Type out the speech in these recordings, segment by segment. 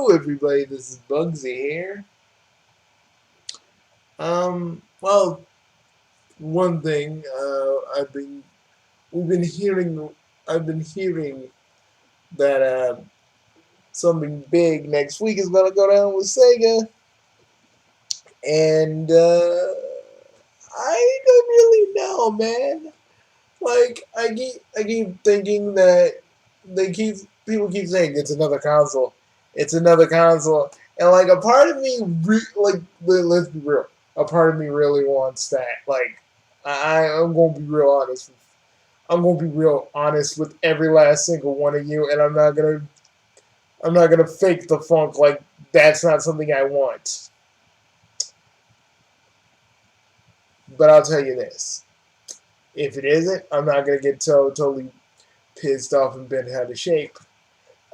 Hello everybody, this is Bugsy here. Well, one thing, we've been hearing, I've been hearing that, something big next week is gonna go down with Sega, and, I don't really know, man. Like, I keep thinking that people keep saying it's another console, it's another console, and like a part of me, let's be real, a part of me really wants that. Like, I'm gonna be real honest. I'm gonna be real honest with every last single one of you, and I'm not gonna fake the funk like that's not something I want. But I'll tell you this: if it isn't, I'm not gonna get totally pissed off and bent out of shape.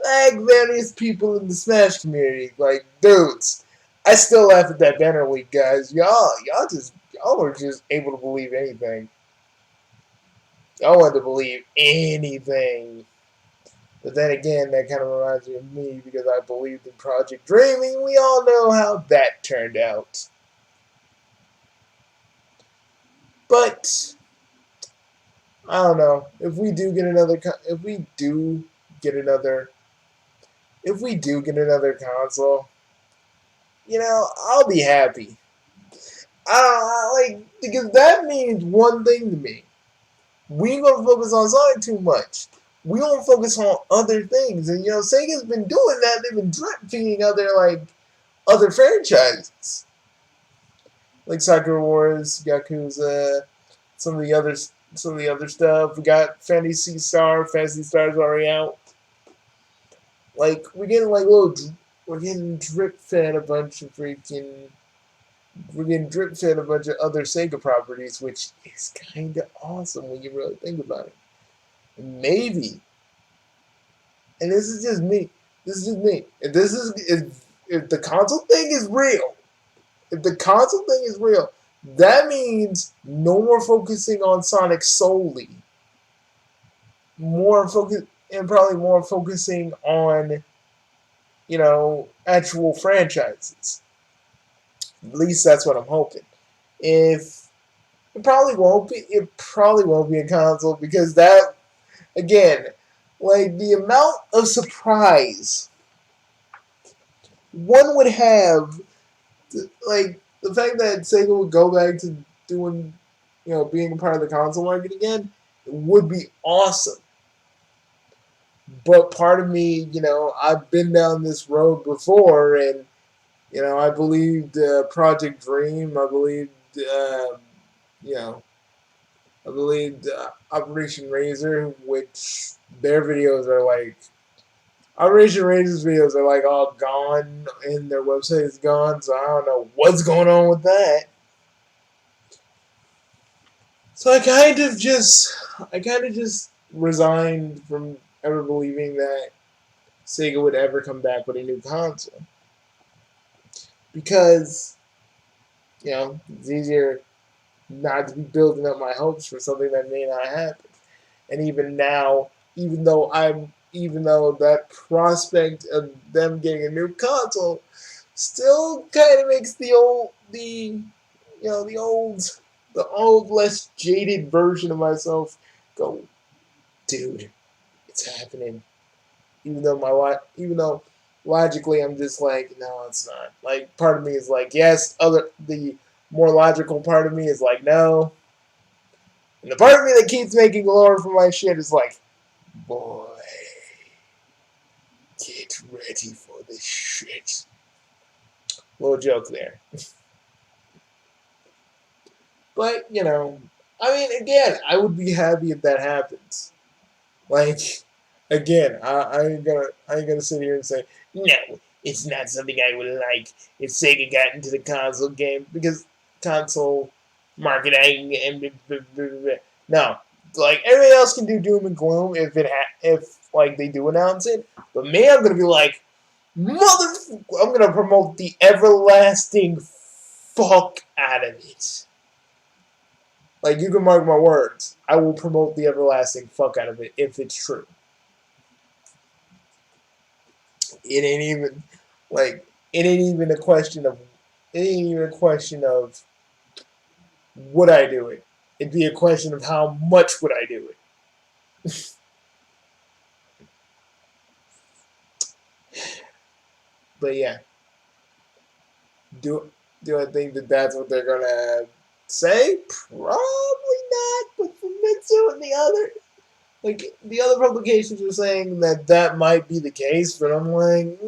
Like various people in the Smash community, like dudes. I still laugh at that banner week, guys. Y'all were just able to believe anything. Y'all wanted to believe anything. But then again, that kind of reminds me of me because I believed in Project Dreaming. We all know how that turned out. But I don't know if we do get another. If we do get another console, I'll be happy. Like because that means one thing to me. We ain't gonna focus on Sonic too much. We gonna focus on other things, and Sega's been doing that. They've been drip feeding other franchises like Sakura Wars, Yakuza, some of the other stuff. We got Fantasy Star. Fantasy Star's already out. Like we're getting drip fed a bunch of freaking we're getting drip fed a bunch of other Sega properties, which is kind of awesome when you really think about it. Maybe, and this is just me. This is just me. If the console thing is real, if the console thing is real, that means no more focusing on Sonic solely. More focus and probably more focusing on actual franchises. At least that's what I'm hoping. If it probably won't be a console because that again, like the amount of surprise one would have, like the fact that Sega would go back to doing, being a part of the console market again, would be awesome. But part of me, I've been down this road before, and I believed Project Dream. You know, I believed Operation Razor, which their videos are like Operation Razor's videos are like all gone, and their website is gone. So I don't know what's going on with that. So I kind of just resigned from ever believing that Sega would ever come back with a new console because it's easier not to be building up my hopes for something that may not happen. And even now, even though that prospect of them getting a new console still kind of makes the old less jaded version of myself go, dude, it's happening. Even though logically I'm just like, no, it's not. Like part of me is like, yes. The more logical part of me is like, no. And the part of me that keeps making glory for my shit is like, boy, get ready for this shit. Little joke there. But I mean, again, I would be happy if that happens. Like, again, I ain't gonna sit here and say no. It's not something I would like if Sega got into the console game because console marketing and blah, blah, blah, blah. No, like everybody else can do doom and gloom if like they do announce it, but me, I'm gonna be like, I'm gonna promote the everlasting fuck out of it. Like you can mark my words, I will promote the everlasting fuck out of it if it's true. It ain't even Like it ain't even a question of would I do it. It'd be a question of how much would I do it. But yeah, do do I think that that's what they're gonna say? Probably not. But Famitsu and the other the other publications were saying that that might be the case, but I'm like,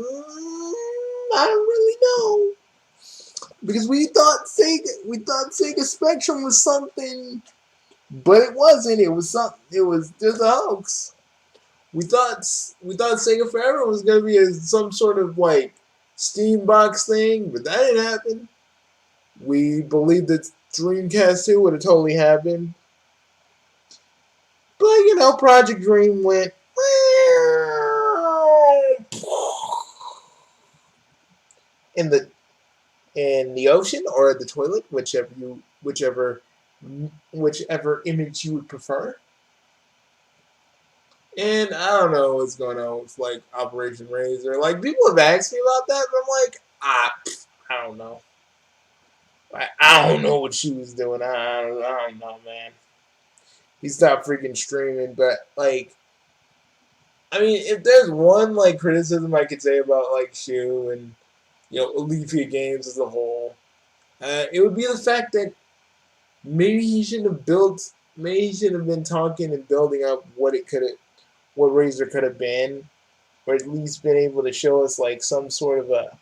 I don't really know because we thought Sega Spectrum was something, but it wasn't. It was something. It was just a hoax. We thought Sega Forever was gonna be some sort of like Steam box thing, but that didn't happen. We believed that Dreamcast 2 would have totally happened, but Project Dream went in the ocean or the toilet, whichever image you would prefer. And I don't know what's going on with like Operation Razor. Like people have asked me about that, but I'm like, I don't know. I don't know what she was doing. I don't know, man. He stopped freaking streaming, but like, I mean, if there's one like criticism I could say about like Shu and Alethea Games as a whole, it would be the fact that maybe he shouldn't have built. Maybe he should have been talking and building up what Razor could have been, or at least been able to show us like some sort of like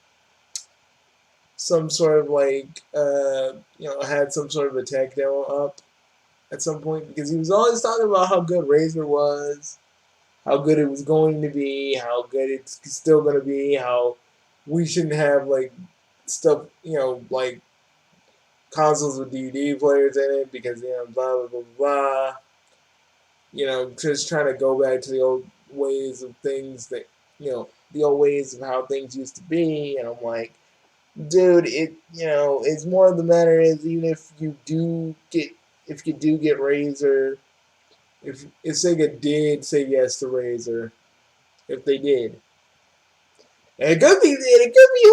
had some sort of a tech demo up at some point because he was always talking about how good Razor was, how good it was going to be, how good it's still going to be, how we shouldn't have like stuff like consoles with DVD players in it because blah blah blah blah. Just trying to go back to the old ways of things that the old ways of how things used to be, and I'm like, dude, it's more of the matter is even if you do get Razor, if Sega did say yes to Razor, if they did, and it could be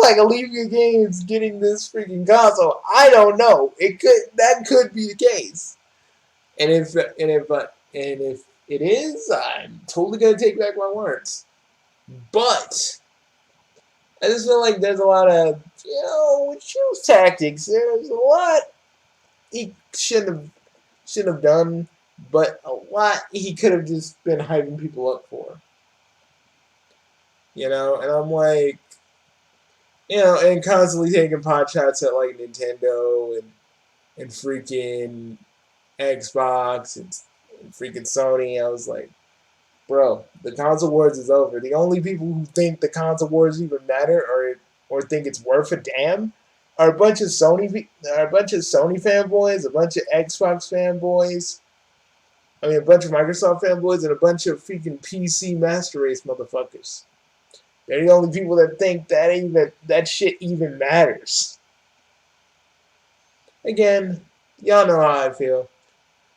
like Olivia Games getting this freaking console. I don't know. That could be the case, and if it is, I'm totally gonna take back my words. But I just feel like there's a lot of with Shu's tactics. There's a lot he shouldn't have done, but a lot he could have just been hyping people up for. And I'm like, and constantly taking pot shots at like Nintendo and freaking Xbox and freaking Sony. I was like, bro, the console wars is over. The only people who think the console wars even matter or think it's worth a damn are a bunch of Sony fanboys, a bunch of Xbox fanboys. I mean, a bunch of Microsoft fanboys and a bunch of freaking PC master race motherfuckers. They're the only people that think that shit even matters. Again, y'all know how I feel.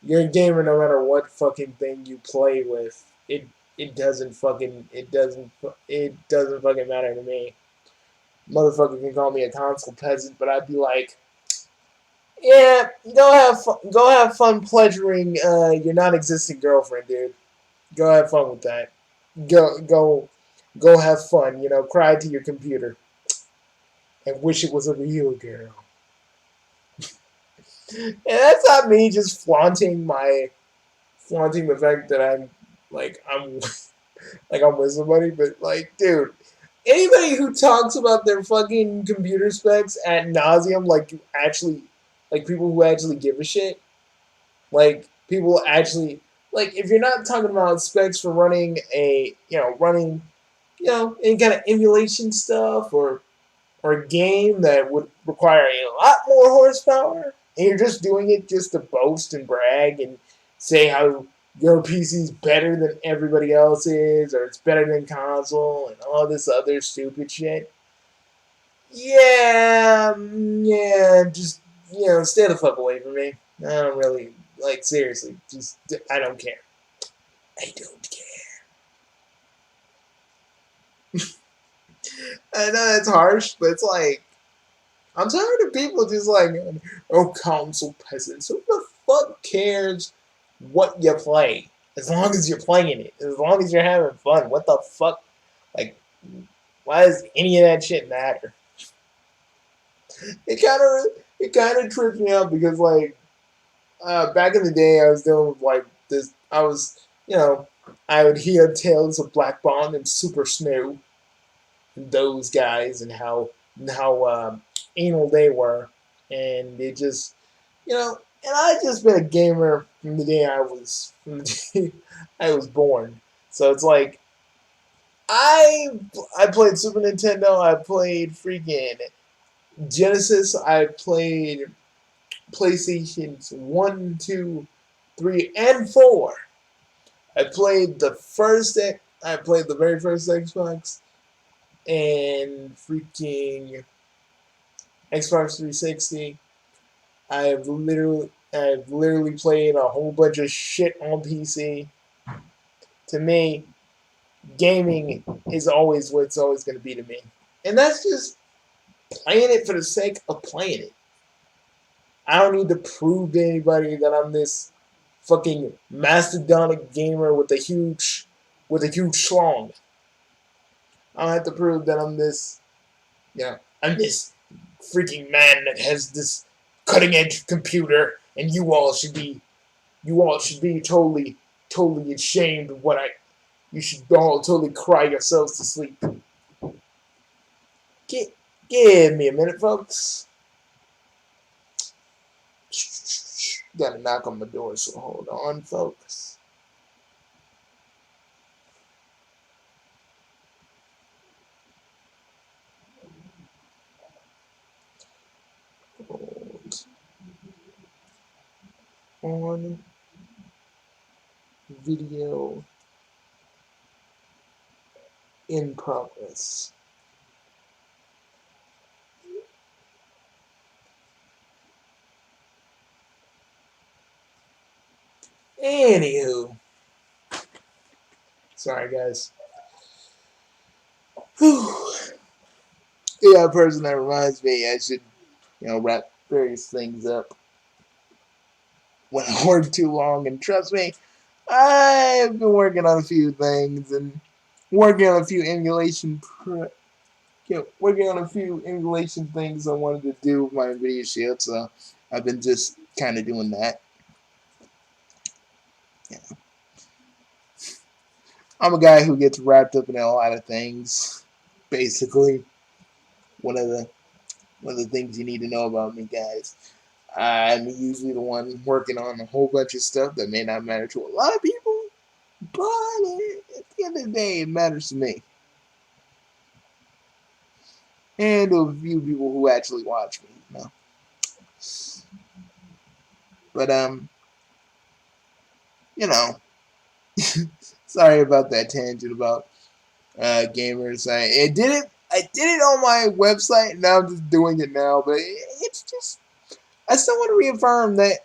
You're a gamer no matter what fucking thing you play with. It doesn't fucking matter to me. Motherfucker can call me a console peasant, but I'd be like, yeah, go have fun pleasuring your non-existent girlfriend, dude. Go have fun with that. Go go go have fun. Cry to your computer and wish it was a real girl. And that's not me just flaunting the fact that I'm like I'm with somebody, but like, dude, anybody who talks about their fucking computer specs ad nauseum, like people who actually give a shit, like people actually, like if you're not talking about specs for running any kind of emulation stuff or a game that would require a lot more horsepower, and you're just doing it just to boast and brag and say how your PC's better than everybody else's, or it's better than console, and all this other stupid shit. Yeah, yeah, just stay the fuck away from me. I don't really seriously. Just I don't care. I don't care. I know that's harsh, but it's like I'm tired of people just like, oh, console peasants. Who the fuck cares what you play? As long as you're playing it, as long as you're having fun. What the fuck? Like, why does any of that shit matter? It kind of trips me out because like back in the day, I was dealing with like this. I was, I would hear tales of Black Bond and Super Snow and those guys and how anal they were, and it just, and I just been a gamer from the day from the day I was born. So it's like I played Super Nintendo. I played freaking Genesis. I played PlayStations 1, 2, 3, and 4. I played I played the very first Xbox and freaking Xbox 360. I've literally played a whole bunch of shit on PC. To me, gaming is always what it's always going to be to me. And that's just playing it for the sake of playing it. I don't need to prove to anybody that I'm this fucking mastodonic gamer with a huge schlong. I don't have to prove that I'm this freaking man that has this cutting edge computer, and you all should be totally ashamed of what I. You should all totally cry yourselves to sleep. Gi- Give me a minute, folks. Got to knock on my door, so hold on, folks. Hold on. Video in progress. Anywho, sorry guys. Whew. Yeah, a person that reminds me I should, wrap various things up when I work too long. And trust me, I've been working on a few things and working on a few working on a few emulation things I wanted to do with my video shield. So I've been just kind of doing that. Yeah. I'm a guy who gets wrapped up in a lot of things. Basically, one of the one of the things you need to know about me, guys. I'm usually the one working on a whole bunch of stuff that may not matter to a lot of people, but at the end of the day, it matters to me and to a few people who actually watch me. But you know, sorry about that tangent about gamers. I did it on my website. And now I'm just doing it now, but it's just I still want to reaffirm that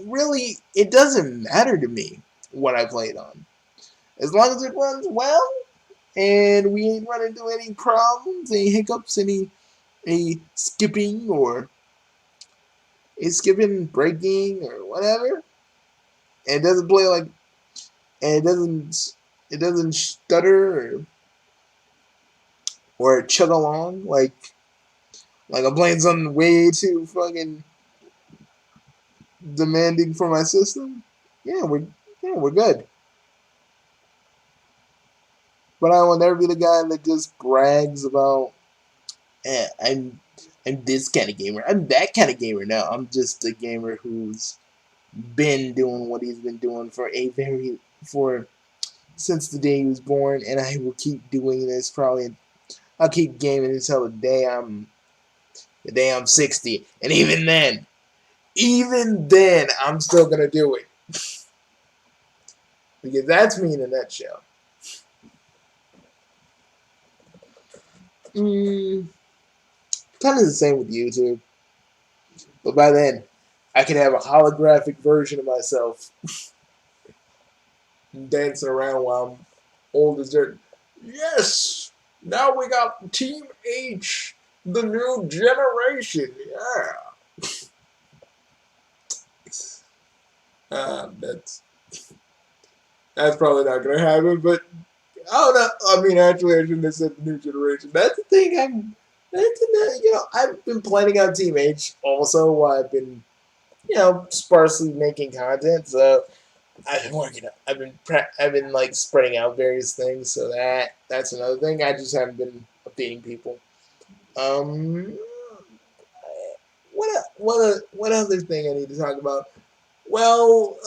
really it doesn't matter to me what I played on, as long as it runs well and we ain't run into any problems, any hiccups, any skipping or a skipping, breaking or whatever. And it doesn't play like and it doesn't stutter or chug along like I'm playing something way too fucking demanding for my system. Yeah, we're good. But I will never be the guy that just brags about, I'm this kind of gamer. I'm that kind of gamer. No, I'm just a gamer who's been doing what he's been doing for since the day he was born, and I will keep doing this probably. I'll keep gaming until the day I'm 60, and even then, I'm still gonna do it because that's me in a nutshell. Mm, Kind of the same with YouTube, but by then, I can have a holographic version of myself dancing around while I'm old as dirt. Yes, Now we got Team H, the new generation. Yeah. That's probably not gonna happen, but I don't know. I mean, actually, I shouldn't have said the new generation. That's the thing. I've been planning on Team H also while I've been, sparsely making content. So I've been working. I've been like spreading out various things. So that's another thing. I just haven't been updating people. Um, what other thing I need to talk about? Well,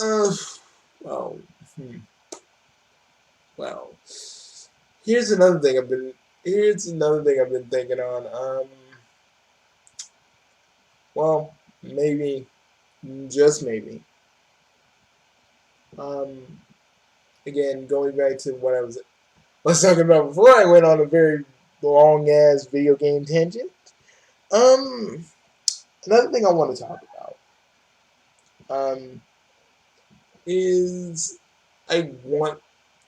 well, hmm, well. Here's another thing I've been. Here's another thing I've been thinking on. Well, maybe, just maybe. Um, again, going back to what I was talking about before, I went on a very long ass video game tangent. Um, Another thing I want to talk about. Um, is I want,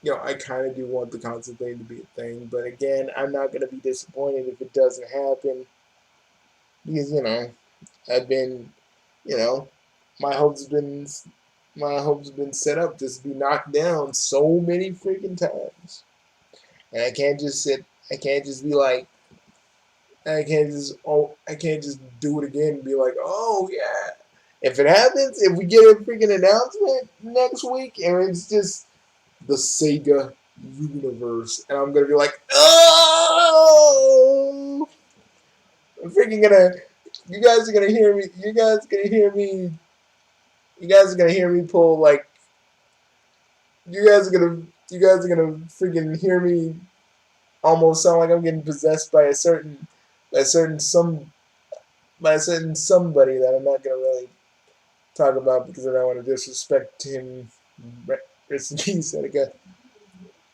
I kind of do want the console thing to be a thing, but again, I'm not gonna be disappointed if it doesn't happen because I've been, you know, my hopes been my hopes been set up to be knocked down so many freaking times, and I can't just sit. I can't just be like. I can't just do it again and be like, oh yeah. If it happens, if we get a freaking announcement next week and it's just the Sega universe, and I'm gonna be like, oh, I'm freaking gonna. You guys are gonna hear me. You guys are gonna hear me. You guys are gonna hear me pull like. You guys are gonna. You guys are gonna freaking hear me almost sound like I'm getting possessed by a certain some, by a certain somebody that I'm not gonna really talk about because I don't want to disrespect him. Rest in peace, Seneca.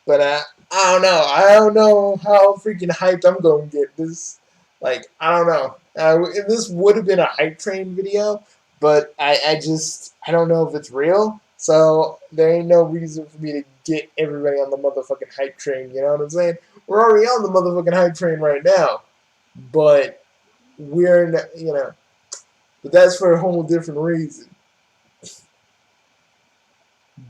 But I don't know. I don't know how freaking hyped I'm gonna get this. Like I don't know. This would have been a hype train video, but I don't know if it's real. So there ain't no reason for me to get everybody on the motherfucking hype train. You know what I'm saying? We're already on the motherfucking hype train right now, but we're but that's for a whole different reason.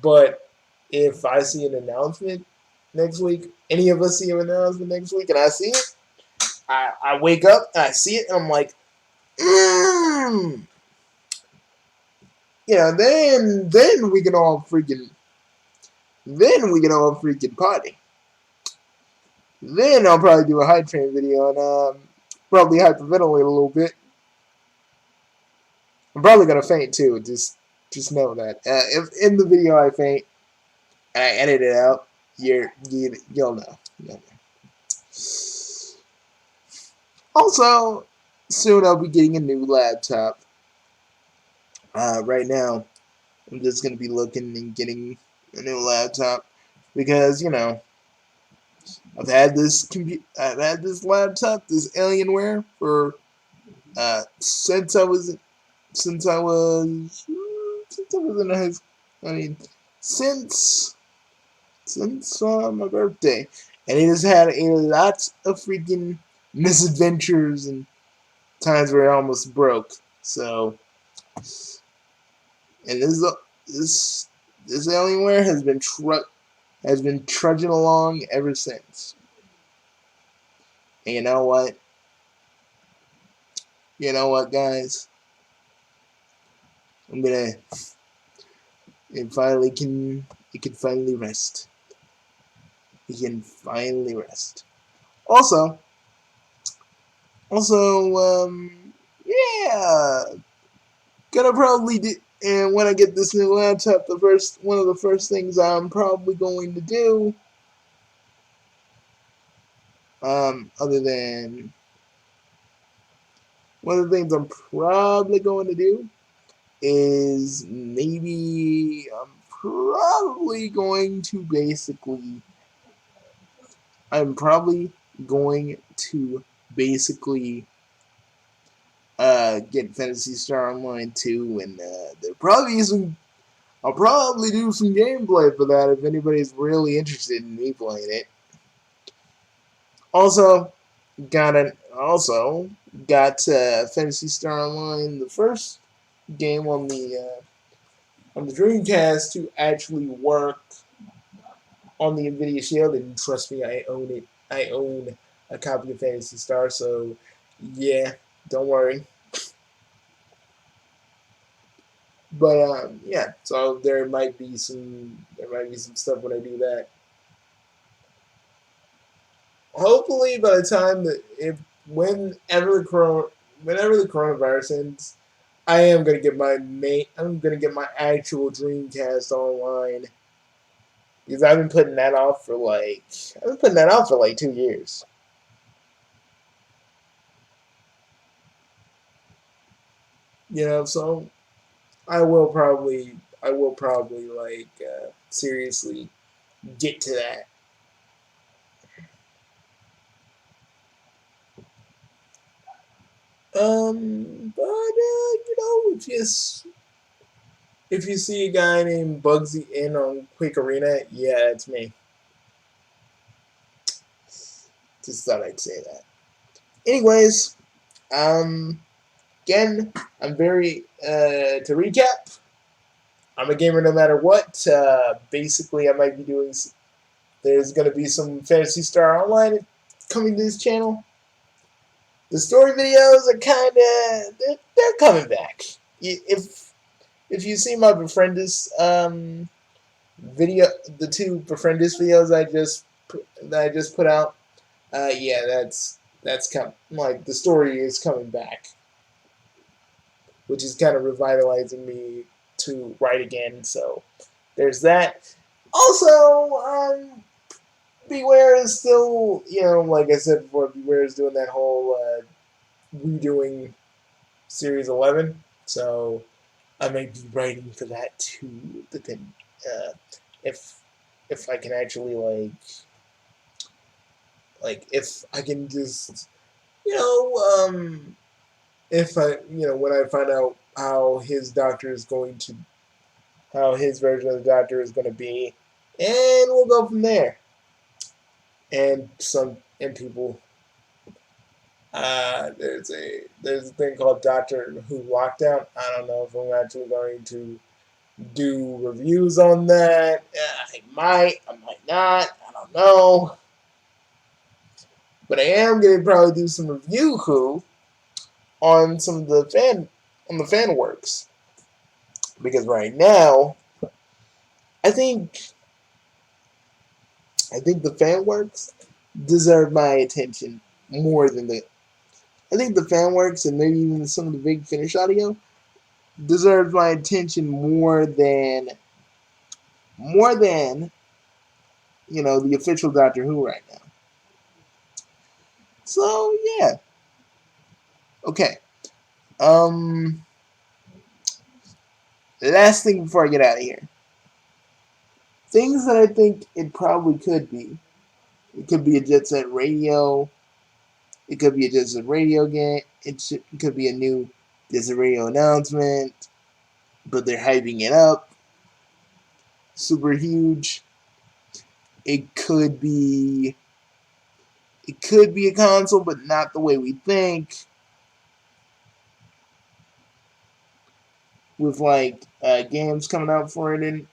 But if I see an announcement next week, any of us see an announcement next week, and I see it, I wake up and I see it, and I'm like, mm. Then we can all freaking party. Then I'll probably do a hype train video and probably hyperventilate a little bit. I'm probably gonna faint too. Just know that. If in the video I faint and I edit it out, you'll know. You'll know. Also, soon I'll be getting a new laptop. Right now, I'm just gonna be looking and getting a new laptop because I've had this laptop, this Alienware for since I was since I was since I was in high school. I mean, since my birthday, and it has had a lot of freaking misadventures and times where it almost broke. So, and this Alienware has been trudging along ever since. And you know what? You know what, guys? I'm gonna. It can finally rest. It can finally rest. Also, yeah, gonna probably do. And when I get this new laptop, one of the first things I'm probably going to do, other than one of the things I'm probably going to do is maybe I'm probably going to basically get Phantasy Star Online too, and there probably is some. I'll probably do some gameplay for that if anybody's really interested in me playing it. Also, got Phantasy Star Online, the first game on the Dreamcast to actually work on the Nvidia Shield. And trust me, I own it. I own a copy of Phantasy Star, so yeah, don't worry. But yeah, so there might be some stuff when I do that. Hopefully, by the time that if whenever the coronavirus ends, I am gonna get my main. I'm gonna get my actual Dreamcast Online because I've been putting that off for like 2 years. So I will probably seriously get to that. But if you see a guy named Bugsy in on Quick Arena, yeah, it's me. Just thought I'd say that. Anyways, um, again, I'm very to recap. I'm a gamer no matter what. Basically, I might be doing. There's gonna be some Fantasy Star Online coming to this channel. The story videos are they're coming back. If you see my Befriendus video, the two Befriendus videos that I just put out, yeah, that's come like the story is coming back, which is kind of revitalizing me to write again. So there's that. Also, Beware is still, like I said before, Beware is doing that whole redoing Series 11. So I may be writing for that too. Depend if I can actually if I can just you know if I when I find out how his version of the Doctor is going to be, and we'll go from there. And people, there's a thing called Doctor Who Lockdown. I don't know if I'm actually going to do reviews on that. I might not. I don't know. But I am going to probably do some review Who on some of the fan works, because right now I think the fan works deserve my attention more than the. I think the fan works and maybe even some of the big finish audio deserves my attention more than the official Doctor Who right now. So yeah, okay. Um, last thing before I get out of here, things that I think it probably could be. It could be a Jet Set Radio. It could be a Jet Set Radio game. It could be a new Jet Set Radio announcement, but they're hyping it up super huge. It could be a console, but not the way we think. With games coming out for it and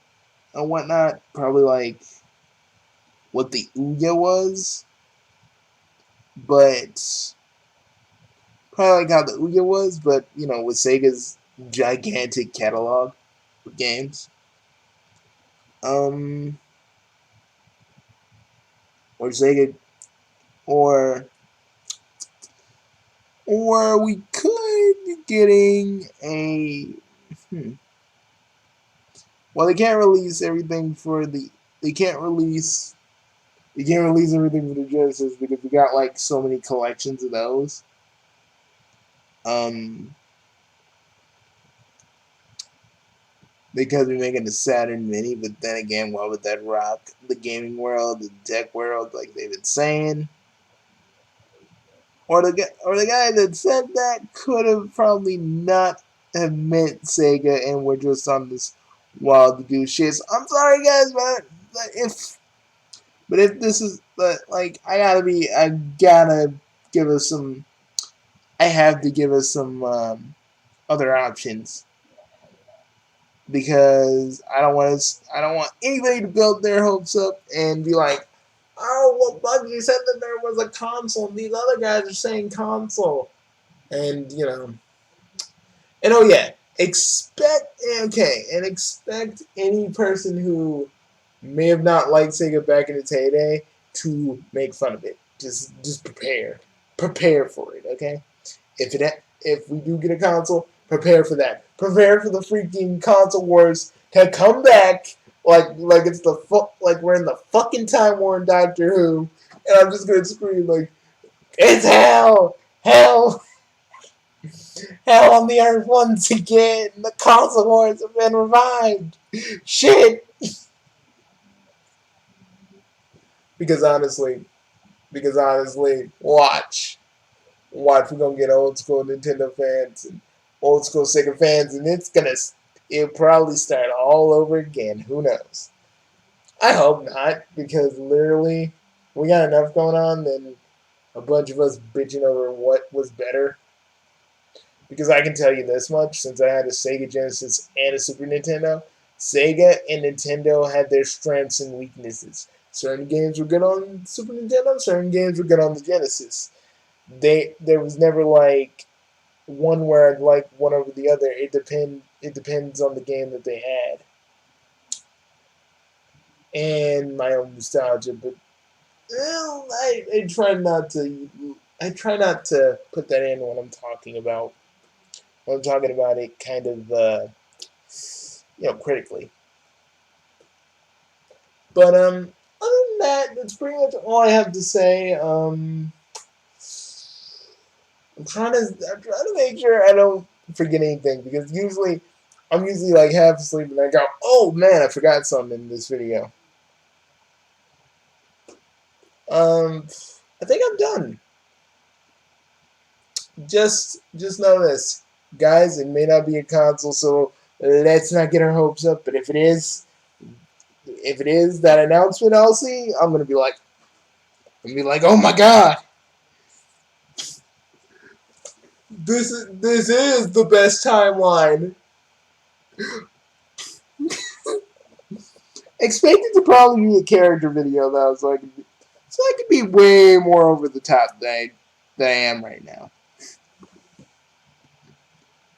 whatnot, probably like what the Ouya was, but probably like how the Ouya was, but with Sega's gigantic catalog of games. Um, or Sega, or we could be getting a. Well, they can't release everything for the. They can't release. They can't release everything for the Genesis because we got so many collections of those. Um, they could be making the Saturn Mini, but then again, why would that rock the gaming world, the tech world, like they've been saying? Or the guy that said that could have probably not have meant Sega, and we're just on this wild goose shit. So I'm sorry, guys, but But if this is, but like, I gotta give us some. I have to give us some other options because I don't want anybody to build their hopes up and be like, oh, well, Bungie said that there was a console, and these other guys are saying console, and and oh yeah, expect any person who may have not liked Sega back in its heyday to make fun of it. Just prepare for it. Okay, if we do get a console, prepare for that. Prepare for the freaking console wars to come back like it's like we're in the fucking time war in Doctor Who, and I'm just gonna scream like it's hell, hell on the earth once again. The console wars have been revived. Shit. Because honestly, watch. Watch, we're gonna get old school Nintendo fans and old school Sega fans, and it'll probably start all over again. Who knows? I hope not, because literally we got enough going on than a bunch of us bitching over what was better. Because I can tell you this much, since I had a Sega Genesis and a Super Nintendo, Sega and Nintendo had their strengths and weaknesses. Certain games were good on Super Nintendo, certain games were good on the Genesis. There was never like one where I'd like one over the other. It depends on the game that they had and my own nostalgia. But I try not to put that in when I'm talking about it kind of critically. But other than that, that's pretty much all I have to say. I'm trying to make sure I don't forget anything because I'm usually like half asleep and I go, oh man, I forgot something in this video. I think I'm done. Just know this, guys. It may not be a console, so let's not get our hopes up. But if it is that announcement, I'll see. I'm gonna be like, oh my god, this is the best timeline. Expect it to probably be a character video though, so I could be way more over the top than I am right now.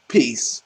Peace.